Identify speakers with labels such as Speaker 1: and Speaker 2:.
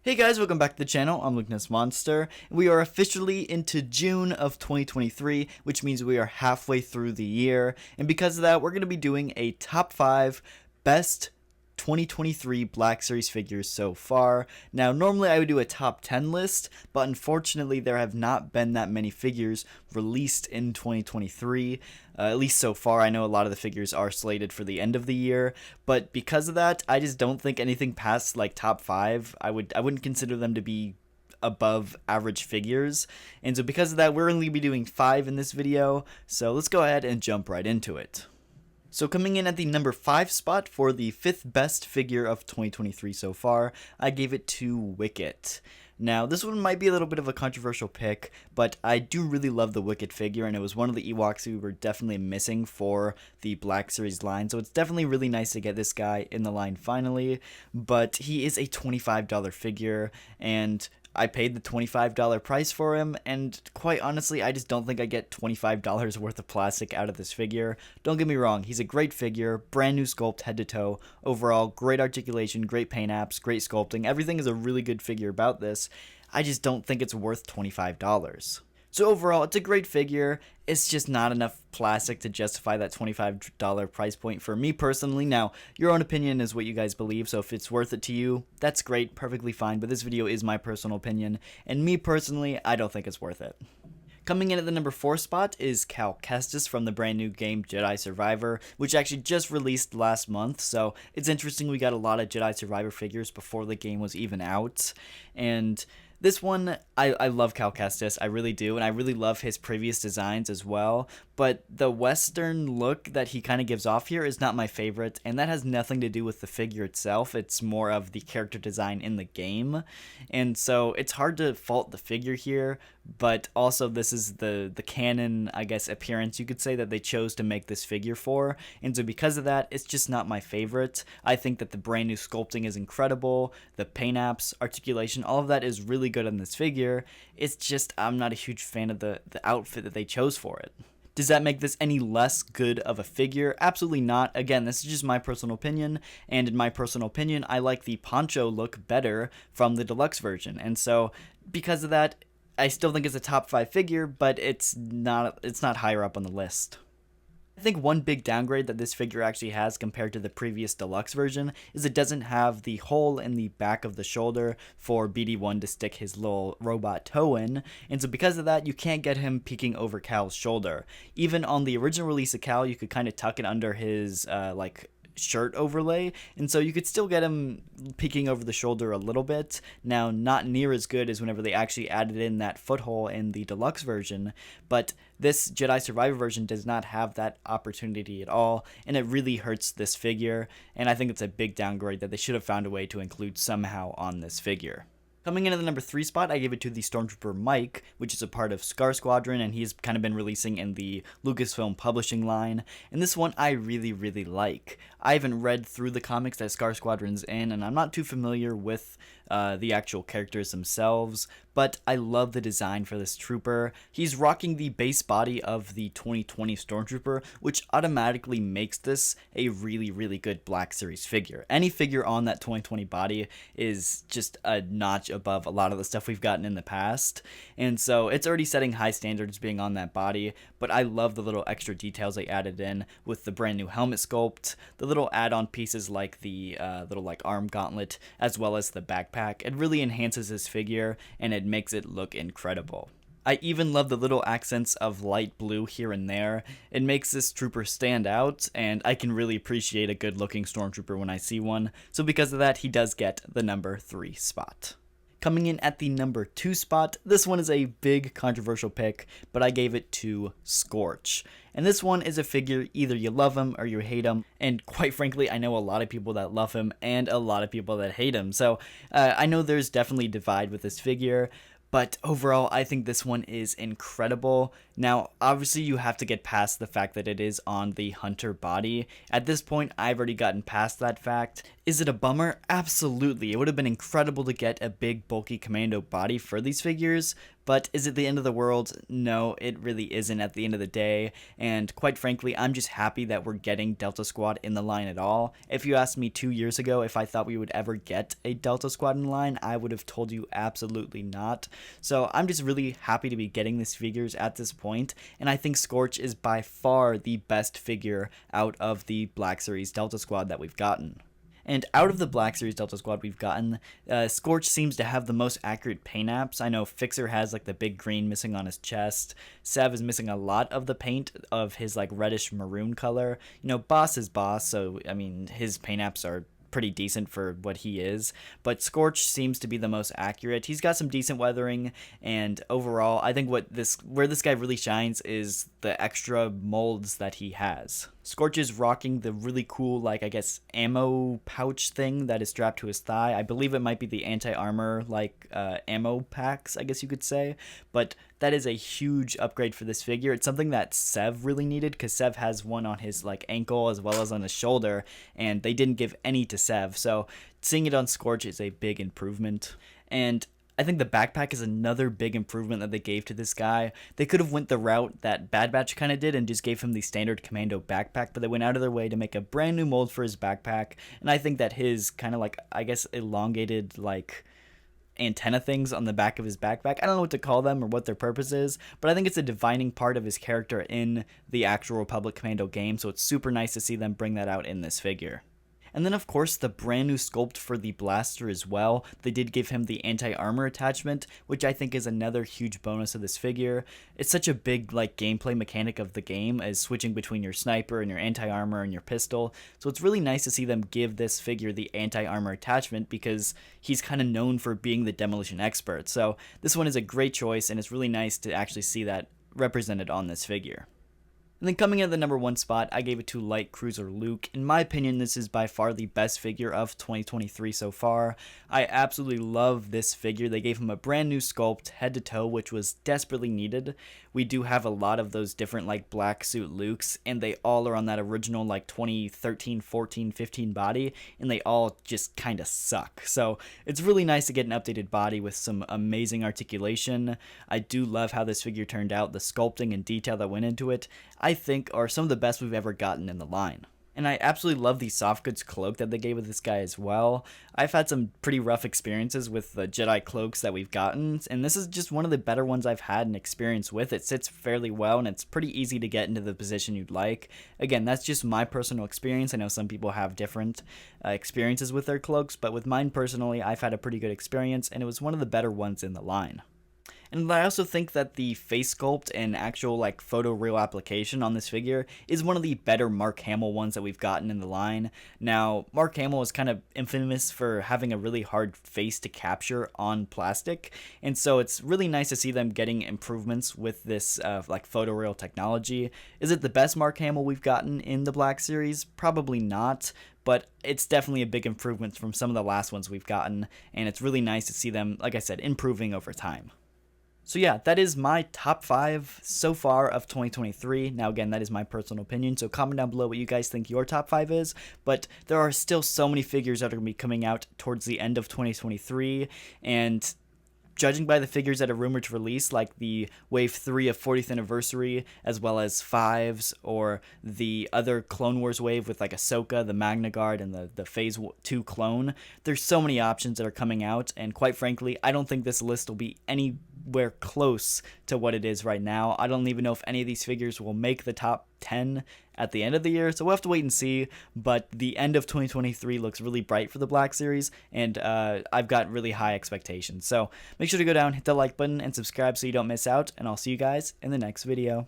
Speaker 1: Hey guys, welcome back to the channel. I'm Lukeness Monster. We are officially into June of 2023, which means we are halfway through the year. And because of that, we're going to be doing a top 5 best 2023 Black Series figures so far. Now, normally I would do a top 10 list, but unfortunately there have not been that many figures released in 2023. At least so far. I know a lot of the figures are slated for the end of the year, but because of that, I just don't think anything past like top 5, I wouldn't consider them to be above average figures. And so because of that, we're only going to be doing 5 in this video. So let's go ahead and jump right into it. So coming in at the number 5 spot for the 5th best figure of 2023 so far, I gave it to Wicket. Now, this one might be a little bit of a controversial pick, but I do really love the Wicket figure, and it was one of the Ewoks we were definitely missing for the Black Series line, so it's definitely really nice to get this guy in the line finally, but he is a $25 figure, and I paid the $25 price for him, and quite honestly, I just don't think I get $25 worth of plastic out of this figure. Don't get me wrong, he's a great figure, brand new sculpt head to toe, overall great articulation, great paint apps, great sculpting, everything is a really good figure about this. I just don't think it's worth $25. So overall, it's a great figure, it's just not enough plastic to justify that $25 price point for me personally. Now, your own opinion is what you guys believe, so if it's worth it to you, that's great, perfectly fine, but this video is my personal opinion, and me personally, I don't think it's worth it. Coming in at the number 4 spot is Calcast from the brand new game Jedi Survivor, which actually just released last month, so it's interesting we got a lot of Jedi Survivor figures before the game was even out, and this one, I love Calcast, I really do, and I really love his previous designs as well, but the Western look that he kind of gives off here is not my favorite, and that has nothing to do with the figure itself, it's more of the character design in the game, and so it's hard to fault the figure here, but also this is the canon, I guess, appearance you could say that they chose to make this figure for, and so because of that, it's just not my favorite. I think that the brand new sculpting is incredible, the paint apps, articulation, all of that is really good on this figure. It's just I'm not a huge fan of the outfit that they chose for it. Does that make this any less good of a figure? Absolutely not. Again, this is just my personal opinion, and in my personal opinion, I like the poncho look better from the deluxe version, and so because of that, I still think it's a top 5 figure, but it's not higher up on the list. I think one big downgrade that this figure actually has compared to the previous deluxe version is it doesn't have the hole in the back of the shoulder for BD1 to stick his little robot toe in, and so because of that, you can't get him peeking over Cal's shoulder. Even on the original release of Cal, you could kind of tuck it under his shirt overlay, and so you could still get him peeking over the shoulder a little bit. Now, not near as good as whenever they actually added in that foothole in the deluxe version, but this Jedi Survivor version does not have that opportunity at all, and it really hurts this figure, and I think it's a big downgrade that they should have found a way to include somehow on this figure. Coming in at the number 3 spot, I gave it to the Stormtrooper Mike, which is a part of Squadron, and he's kind of been releasing in the Lucasfilm publishing line, and this one I really, really like. I haven't read through the comics that Squadron's in, and I'm not too familiar with the actual characters themselves, but I love the design for this trooper. He's rocking the base body of the 2020 Stormtrooper, which automatically makes this a really, really good Black Series figure. Any figure on that 2020 body is just a notch above a lot of the stuff we've gotten in the past, and so it's already setting high standards being on that body, but I love the little extra details they added in with the brand new helmet sculpt, the little add-on pieces like the little arm gauntlet, as well as the backpack. It really enhances this figure, and it makes it look incredible. I even love the little accents of light blue here and there. It makes this trooper stand out, and I can really appreciate a good looking stormtrooper when I see one, so because of that, he does get the number 3 spot. Coming in at the number 2 spot, this one is a big controversial pick, but I gave it to Scorch. And this one is a figure, either you love him or you hate him, and quite frankly, I know a lot of people that love him and a lot of people that hate him, so I know there's definitely a divide with this figure, but overall, I think this one is incredible. Now, obviously, you have to get past the fact that it is on the Hunter body. At this point, I've already gotten past that fact. Is it a bummer? Absolutely. It would have been incredible to get a big, bulky commando body for these figures, but is it the end of the world? No, it really isn't at the end of the day, and quite frankly, I'm just happy that we're getting Delta Squad in the line at all. If you asked me 2 years ago if I thought we would ever get a Delta Squad in line, I would have told you absolutely not. So I'm just really happy to be getting these figures at this point, and I think Scorch is by far the best figure out of the Black Series Delta Squad that we've gotten. And out of the Black Series Delta Squad we've gotten, Scorch seems to have the most accurate paint apps. I know Fixer has like the big green missing on his chest. Sev is missing a lot of the paint of his like reddish maroon color. You know, Boss is Boss, so I mean his paint apps are pretty decent for what he is, but Scorch seems to be the most accurate. He's got some decent weathering, and overall I think where this guy really shines is the extra molds that he has. Scorch is rocking the really cool, like, I guess, ammo pouch thing that is strapped to his thigh. I believe it might be the anti-armor, like, ammo packs, I guess you could say. But that is a huge upgrade for this figure. It's something that Sev really needed, because Sev has one on his, like, ankle as well as on his shoulder, and they didn't give any to Sev. So seeing it on Scorch is a big improvement. And I think the backpack is another big improvement that they gave to this guy. They could have went the route that Bad Batch kind of did and just gave him the standard commando backpack, but they went out of their way to make a brand new mold for his backpack, and I think that his kind of like, I guess, elongated, like, antenna things on the back of his backpack, I don't know what to call them or what their purpose is, but I think it's a defining part of his character in the actual Republic Commando game, so it's super nice to see them bring that out in this figure. And then, of course, the brand new sculpt for the blaster as well. They did give him the anti-armor attachment, which I think is another huge bonus of this figure. It's such a big, like, gameplay mechanic of the game, as switching between your sniper and your anti-armor and your pistol. So it's really nice to see them give this figure the anti-armor attachment, because he's kind of known for being the demolition expert. So this one is a great choice, and it's really nice to actually see that represented on this figure. And then coming in at the number 1 spot, I gave it to Light Cruiser Luke. In my opinion, this is by far the best figure of 2023 so far. I absolutely love this figure. They gave him a brand new sculpt, head to toe, which was desperately needed. We do have a lot of those different, like, black suit Lukes, and they all are on that original, like, 2013, 14, 15 body, and they all just kind of suck. So it's really nice to get an updated body with some amazing articulation. I do love how this figure turned out. The sculpting and detail that went into it, I think, are some of the best we've ever gotten in the line. And I absolutely love the soft goods cloak that they gave with this guy as well. I've had some pretty rough experiences with the Jedi cloaks that we've gotten, and this is just one of the better ones I've had an experience with. It sits fairly well, and it's pretty easy to get into the position you'd like. Again, that's just my personal experience. I know some people have different experiences with their cloaks, but with mine personally, I've had a pretty good experience, and it was one of the better ones in the line. And I also think that the face sculpt and actual, like, photoreal application on this figure is one of the better Mark Hamill ones that we've gotten in the line. Now, Mark Hamill is kind of infamous for having a really hard face to capture on plastic, and so it's really nice to see them getting improvements with this, like, photoreal technology. Is it the best Mark Hamill we've gotten in the Black Series? Probably not, but it's definitely a big improvement from some of the last ones we've gotten, and it's really nice to see them, like I said, improving over time. So yeah, that is my top 5 so far of 2023. Now again, that is my personal opinion, so comment down below what you guys think your top 5 is, but there are still so many figures that are going to be coming out towards the end of 2023, and judging by the figures that are rumored to release, like the Wave 3 of 40th Anniversary, as well as 5s, or the other Clone Wars wave with like Ahsoka, the Magna Guard, and the Phase 2 clone, there's so many options that are coming out, and quite frankly, I don't think this list will be anywhere close to what it is right now. I don't even know if any of these figures will make the top 10 at the end of the year, so we'll have to wait and see, but the end of 2023 looks really bright for the Black Series, and I've got really high expectations. So make sure to go down, hit the like button, and subscribe so you don't miss out, and I'll see you guys in the next video.